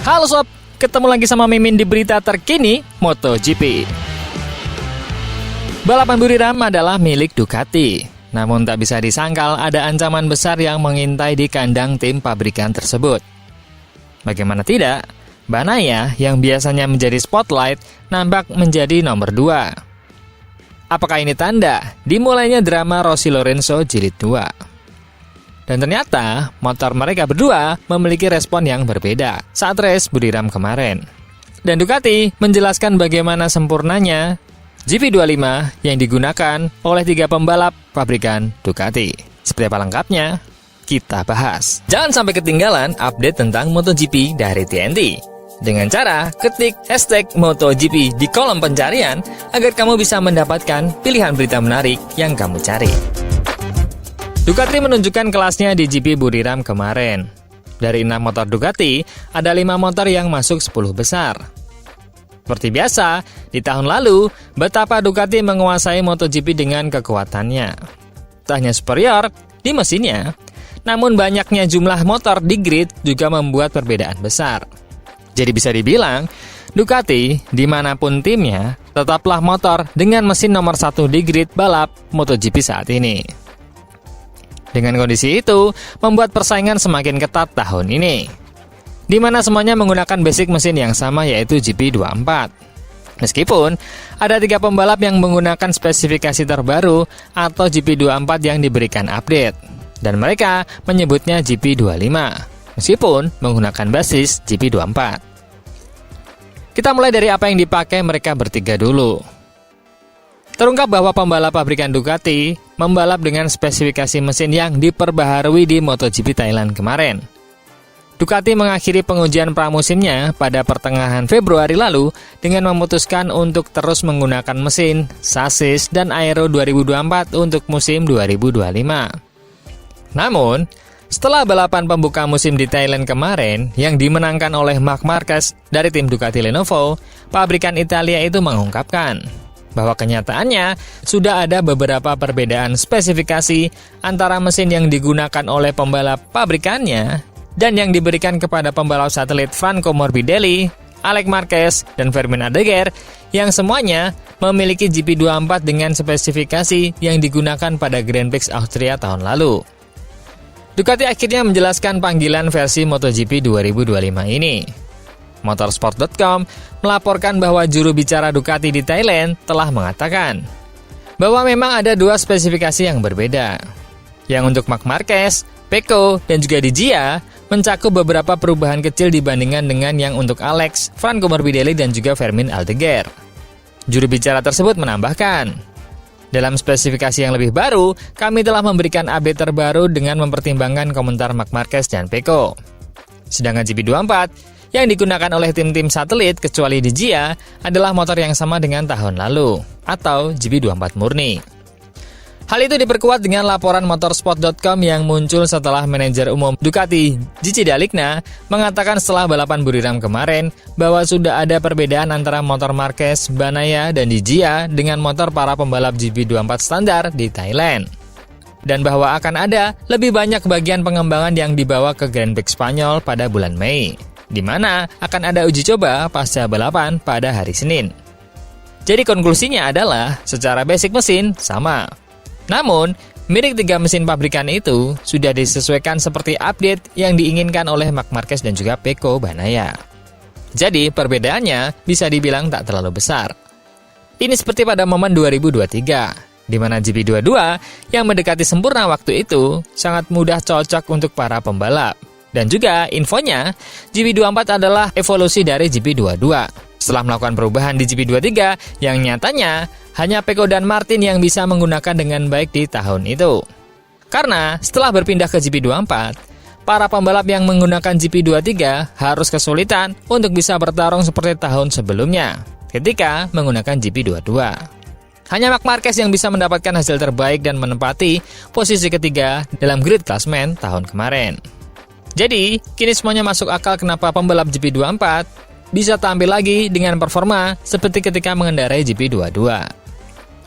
Halo sob, ketemu lagi sama Mimin di berita terkini MotoGP. Balapan Buriram adalah milik Ducati. Namun tak bisa disangkal ada ancaman besar yang mengintai di kandang tim pabrikan tersebut. Bagaimana tidak, Bagnaia yang biasanya menjadi spotlight nampak menjadi nomor 2. Apakah ini tanda dimulainya drama Rossi Lorenzo Jilid 2? Dan ternyata motor mereka berdua memiliki respon yang berbeda saat race Buriram kemarin. Dan Ducati menjelaskan bagaimana sempurnanya GP25 yang digunakan oleh 3 pembalap pabrikan Ducati. Seperti apa lengkapnya? Kita bahas. Jangan sampai ketinggalan update tentang MotoGP dari TNT. Dengan cara ketik hashtag MotoGP di kolom pencarian agar kamu bisa mendapatkan pilihan berita menarik yang kamu cari. Ducati menunjukkan kelasnya di GP Buriram kemarin. Dari 6 motor Ducati, ada 5 motor yang masuk 10 besar. Seperti biasa, di tahun lalu, betapa Ducati menguasai MotoGP dengan kekuatannya. Tak hanya superior di mesinnya, namun banyaknya jumlah motor di grid juga membuat perbedaan besar. Jadi bisa dibilang, Ducati, dimanapun timnya, tetaplah motor dengan mesin nomor 1 di grid balap MotoGP saat ini. Dengan kondisi itu, membuat persaingan semakin ketat tahun ini, di mana semuanya menggunakan basic mesin yang sama yaitu GP24. Meskipun ada 3 pembalap yang menggunakan spesifikasi terbaru atau GP24 yang diberikan update, dan mereka menyebutnya GP25, meskipun menggunakan basis GP24. Kita mulai dari apa yang dipakai mereka bertiga dulu. Terungkap bahwa pembalap pabrikan Ducati membalap dengan spesifikasi mesin yang diperbaharui di MotoGP Thailand kemarin. Ducati mengakhiri pengujian pramusimnya pada pertengahan Februari lalu dengan memutuskan untuk terus menggunakan mesin, sasis, dan aero 2024 untuk musim 2025. Namun, setelah balapan pembuka musim di Thailand kemarin yang dimenangkan oleh Marc Marquez dari tim Ducati Lenovo, pabrikan Italia itu mengungkapkan bahwa kenyataannya sudah ada beberapa perbedaan spesifikasi antara mesin yang digunakan oleh pembalap pabrikannya dan yang diberikan kepada pembalap satelit Franco Morbidelli, Alex Marquez, dan Fermin Aldeguer yang semuanya memiliki GP24 dengan spesifikasi yang digunakan pada Grand Prix Austria tahun lalu. Ducati akhirnya menjelaskan panggilan versi MotoGP 2025 ini. Motorsport.com melaporkan bahwa juru bicara Ducati di Thailand telah mengatakan bahwa memang ada 2 spesifikasi yang berbeda. Yang untuk Marc Marquez, Pecco, dan juga di Gia mencakup beberapa perubahan kecil dibandingkan dengan yang untuk Alex, Franco Morbidelli, dan juga Fermin Aldeguer. Juru bicara tersebut menambahkan, dalam spesifikasi yang lebih baru, kami telah memberikan update terbaru dengan mempertimbangkan komentar Marc Marquez dan Pecco. Sedangkan GP24 yang digunakan oleh tim-tim satelit kecuali di Gia adalah motor yang sama dengan tahun lalu, atau GP24 murni. Hal itu diperkuat dengan laporan motorsport.com yang muncul setelah manajer umum Ducati, Gigi D'Aligna, mengatakan setelah balapan Buriram kemarin bahwa sudah ada perbedaan antara motor Marquez, Bagnaia, dan di Gia dengan motor para pembalap GP24 standar di Thailand. Dan bahwa akan ada lebih banyak bagian pengembangan yang dibawa ke Grand Prix Spanyol pada bulan Mei, di mana akan ada uji coba pasca balapan pada hari Senin. Jadi konklusinya adalah secara basic mesin sama. Namun, milik 3 mesin pabrikan itu sudah disesuaikan seperti update yang diinginkan oleh Marc Marquez dan juga Pecco Bagnaia. Jadi perbedaannya bisa dibilang tak terlalu besar. Ini seperti pada momen 2023, di mana GP22 yang mendekati sempurna waktu itu sangat mudah cocok untuk para pembalap. Dan juga infonya, GP24 adalah evolusi dari GP22. Setelah melakukan perubahan di GP23, yang nyatanya hanya Pecco dan Martin yang bisa menggunakan dengan baik di tahun itu. Karena setelah berpindah ke GP24, para pembalap yang menggunakan GP23 harus kesulitan untuk bisa bertarung seperti tahun sebelumnya, ketika menggunakan GP22. Hanya Marc Marquez yang bisa mendapatkan hasil terbaik dan menempati posisi ketiga dalam grid klasmen tahun kemarin. Jadi, kini semuanya masuk akal kenapa pembalap GP24 bisa tampil lagi dengan performa seperti ketika mengendarai GP22.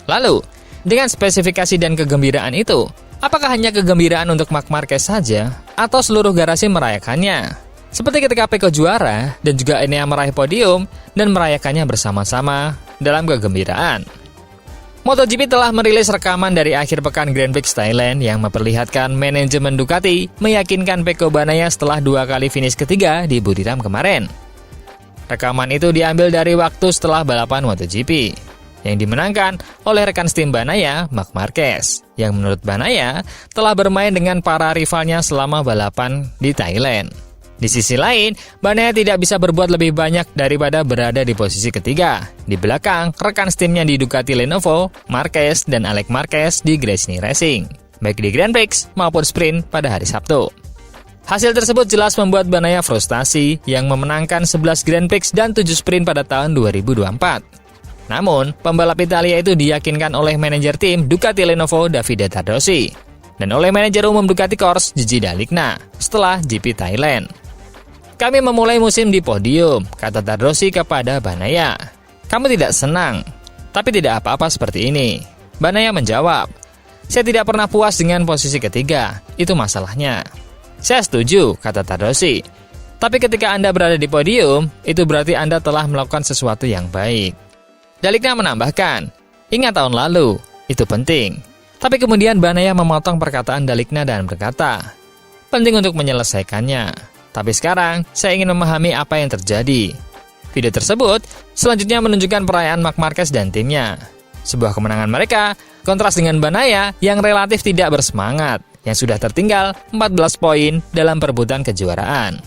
Lalu, dengan spesifikasi dan kegembiraan itu, apakah hanya kegembiraan untuk Marc Marquez saja, atau seluruh garasi merayakannya? Seperti ketika Pecco juara dan juga Enea meraih podium dan merayakannya bersama-sama dalam kegembiraan. MotoGP telah merilis rekaman dari akhir pekan Grand Prix Thailand yang memperlihatkan manajemen Ducati meyakinkan Pecco Bagnaia setelah 2 kali finish ketiga di Buriram kemarin. Rekaman itu diambil dari waktu setelah balapan MotoGP yang dimenangkan oleh rekan setim Bagnaia, Marc Marquez, yang menurut Bagnaia telah bermain dengan para rivalnya selama balapan di Thailand. Di sisi lain, Bagnaia tidak bisa berbuat lebih banyak daripada berada di posisi ketiga, di belakang rekan setimnya di Ducati Lenovo, Marquez dan Alex Marquez di Gresini Racing, baik di Grand Prix maupun sprint pada hari Sabtu. Hasil tersebut jelas membuat Bagnaia frustasi yang memenangkan 11 Grand Prix dan 7 sprint pada tahun 2024. Namun, pembalap Italia itu diyakinkan oleh manajer tim Ducati Lenovo Davide Tardossi dan oleh manajer umum Ducati Corse Gigi Dall'Igna setelah GP Thailand. Kami memulai musim di podium, kata Tardossi kepada Bagnaia. Kamu tidak senang, tapi tidak apa-apa seperti ini. Bagnaia menjawab, saya tidak pernah puas dengan posisi ketiga, itu masalahnya. Saya setuju, kata Tardossi. Tapi ketika Anda berada di podium, itu berarti Anda telah melakukan sesuatu yang baik. Dall'Igna menambahkan, ingat tahun lalu, itu penting. Tapi kemudian Bagnaia memotong perkataan Dall'Igna dan berkata, penting untuk menyelesaikannya. Tapi sekarang, saya ingin memahami apa yang terjadi. Video tersebut selanjutnya menunjukkan perayaan Marc Marquez dan timnya. Sebuah kemenangan mereka kontras dengan Bagnaia yang relatif tidak bersemangat, yang sudah tertinggal 14 poin dalam perebutan kejuaraan.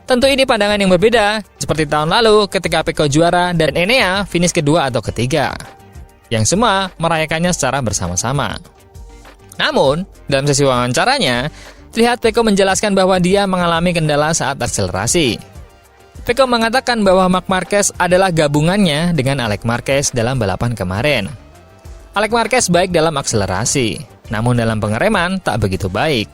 Tentu ini pandangan yang berbeda, seperti tahun lalu ketika Pecco juara dan Enea finish kedua atau ketiga, yang semua merayakannya secara bersama-sama. Namun, dalam sesi wawancaranya, terlihat Pecco menjelaskan bahwa dia mengalami kendala saat akselerasi. Pecco mengatakan bahwa Marc Marquez adalah gabungannya dengan Alex Marquez dalam balapan kemarin. Alex Marquez baik dalam akselerasi, namun dalam pengereman tak begitu baik.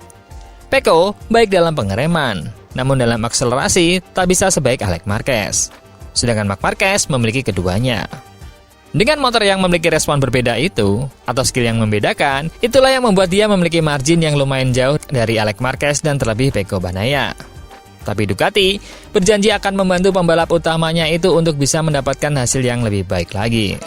Pecco baik dalam pengereman, namun dalam akselerasi tak bisa sebaik Alex Marquez. Sedangkan Marc Marquez memiliki keduanya. Dengan motor yang memiliki respon berbeda itu, atau skill yang membedakan, itulah yang membuat dia memiliki margin yang lumayan jauh dari Alex Marquez dan terlebih Pecco Bagnaia. Tapi Ducati berjanji akan membantu pembalap utamanya itu untuk bisa mendapatkan hasil yang lebih baik lagi.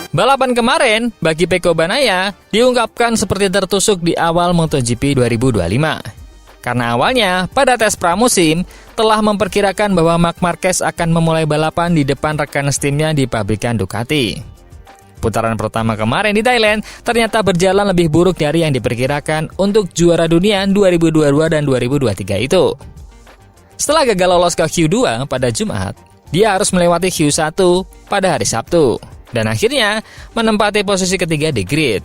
Balapan kemarin bagi Pecco Bagnaia diungkapkan seperti tertusuk di awal MotoGP 2025. Karena awalnya, pada tes pramusim, telah memperkirakan bahwa Marc Marquez akan memulai balapan di depan rekan setimnya di pabrikan Ducati. Putaran pertama kemarin di Thailand ternyata berjalan lebih buruk dari yang diperkirakan untuk juara dunia 2022 dan 2023 itu. Setelah gagal lolos ke Q2 pada Jumat, dia harus melewati Q1 pada hari Sabtu, dan akhirnya menempati posisi ketiga di grid.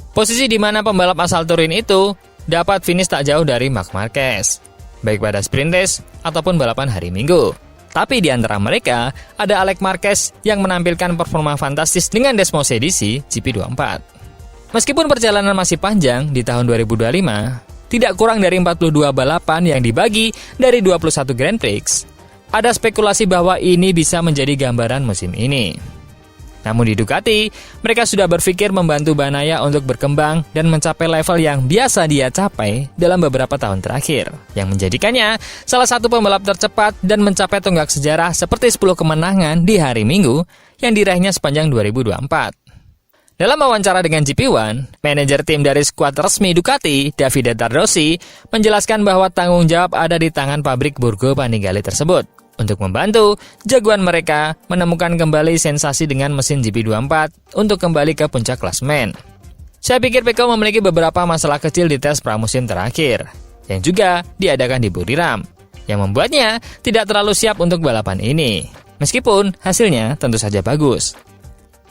Posisi di mana pembalap asal Turin itu dapat finish tak jauh dari Marc Marquez, baik pada sprint race ataupun balapan hari Minggu. Tapi di antara mereka, ada Alex Marquez yang menampilkan performa fantastis dengan Desmos edisi GP24. Meskipun perjalanan masih panjang di tahun 2025, tidak kurang dari 42 balapan yang dibagi dari 21 Grand Prix, ada spekulasi bahwa ini bisa menjadi gambaran musim ini. Namun di Ducati, mereka sudah berpikir membantu Bagnaia untuk berkembang dan mencapai level yang biasa dia capai dalam beberapa tahun terakhir, yang menjadikannya salah satu pembalap tercepat dan mencapai tonggak sejarah seperti 10 kemenangan di hari Minggu yang diraihnya sepanjang 2024. Dalam wawancara dengan GP1, manajer tim dari skuad resmi Ducati, Davide Tardossi, menjelaskan bahwa tanggung jawab ada di tangan pabrik Burgo Panigale tersebut untuk membantu jagoan mereka menemukan kembali sensasi dengan mesin GP24 untuk kembali ke puncak klasemen. Saya pikir Pecco memiliki beberapa masalah kecil di tes pramusim terakhir, yang juga diadakan di Buriram, yang membuatnya tidak terlalu siap untuk balapan ini, meskipun hasilnya tentu saja bagus.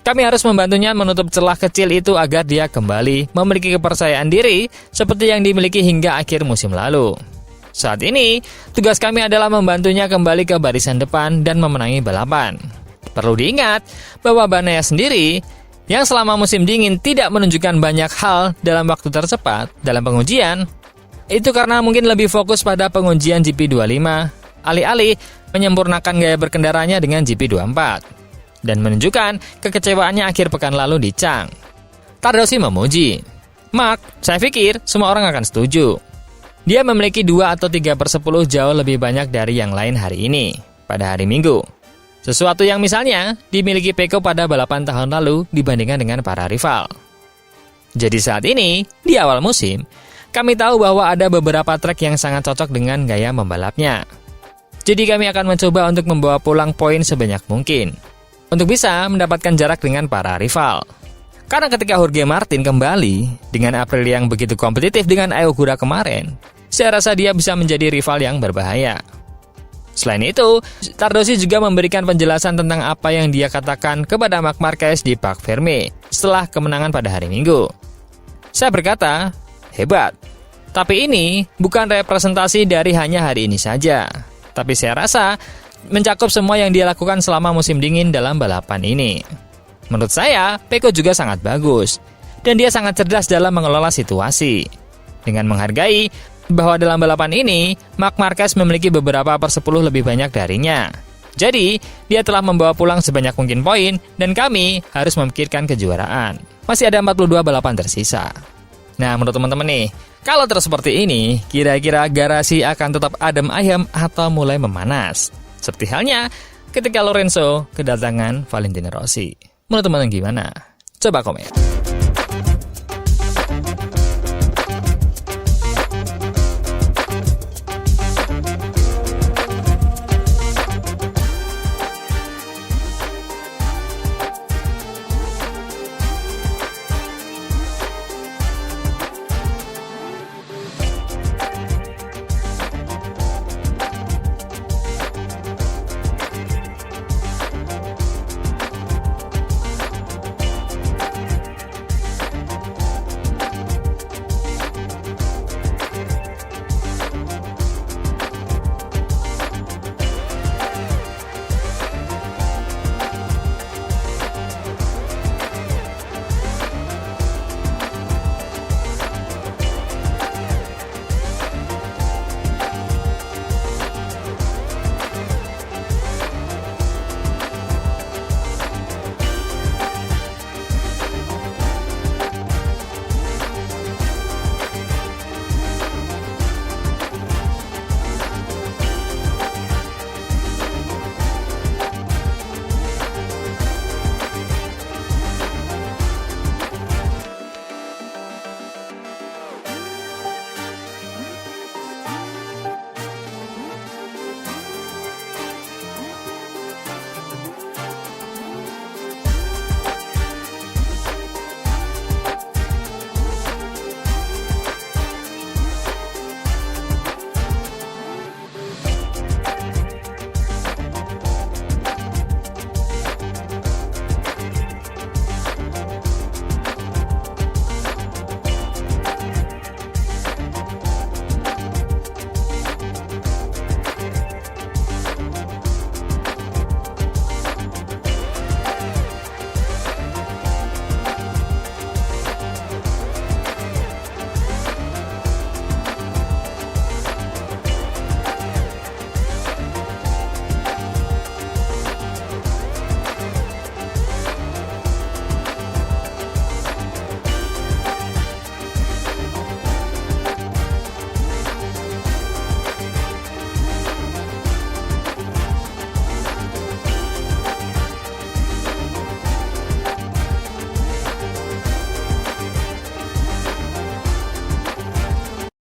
Kami harus membantunya menutup celah kecil itu agar dia kembali memiliki kepercayaan diri seperti yang dimiliki hingga akhir musim lalu. Saat ini, tugas kami adalah membantunya kembali ke barisan depan dan memenangi balapan. Perlu diingat bahwa Bagnaia sendiri, yang selama musim dingin tidak menunjukkan banyak hal dalam waktu tercepat dalam pengujian, itu karena mungkin lebih fokus pada pengujian GP25, alih-alih menyempurnakan gaya berkendaranya dengan GP24, dan menunjukkan kekecewaannya akhir pekan lalu di Chang. Tardossi memuji. Mark, saya pikir semua orang akan setuju. Dia memiliki 2 atau 3/10 jauh lebih banyak dari yang lain hari ini, pada hari Minggu. Sesuatu yang misalnya dimiliki Pecco pada balapan tahun lalu dibandingkan dengan para rival. Jadi saat ini, di awal musim, kami tahu bahwa ada beberapa trek yang sangat cocok dengan gaya membalapnya. Jadi kami akan mencoba untuk membawa pulang poin sebanyak mungkin, untuk bisa mendapatkan jarak dengan para rival. Karena ketika Jorge Martin kembali dengan April yang begitu kompetitif dengan Aogura kemarin, saya rasa dia bisa menjadi rival yang berbahaya. Selain itu, Tardossi juga memberikan penjelasan tentang apa yang dia katakan kepada Marc Marquez di Parc Fermé setelah kemenangan pada hari Minggu. Saya berkata, hebat. Tapi ini bukan representasi dari hanya hari ini saja. Tapi saya rasa mencakup semua yang dia lakukan selama musim dingin dalam balapan ini. Menurut saya, Pecco juga sangat bagus. Dan dia sangat cerdas dalam mengelola situasi. Dengan menghargai bahwa dalam balapan ini, Marc Marquez memiliki beberapa /10 lebih banyak darinya. Jadi, dia telah membawa pulang sebanyak mungkin poin, dan kami harus memikirkan kejuaraan. Masih ada 42 balapan tersisa. Nah, menurut teman-teman nih, kalau terus seperti ini, kira-kira garasi akan tetap adem ayem atau mulai memanas? Seperti halnya ketika Lorenzo kedatangan Valentino Rossi. Menurut teman-teman gimana? Coba komen.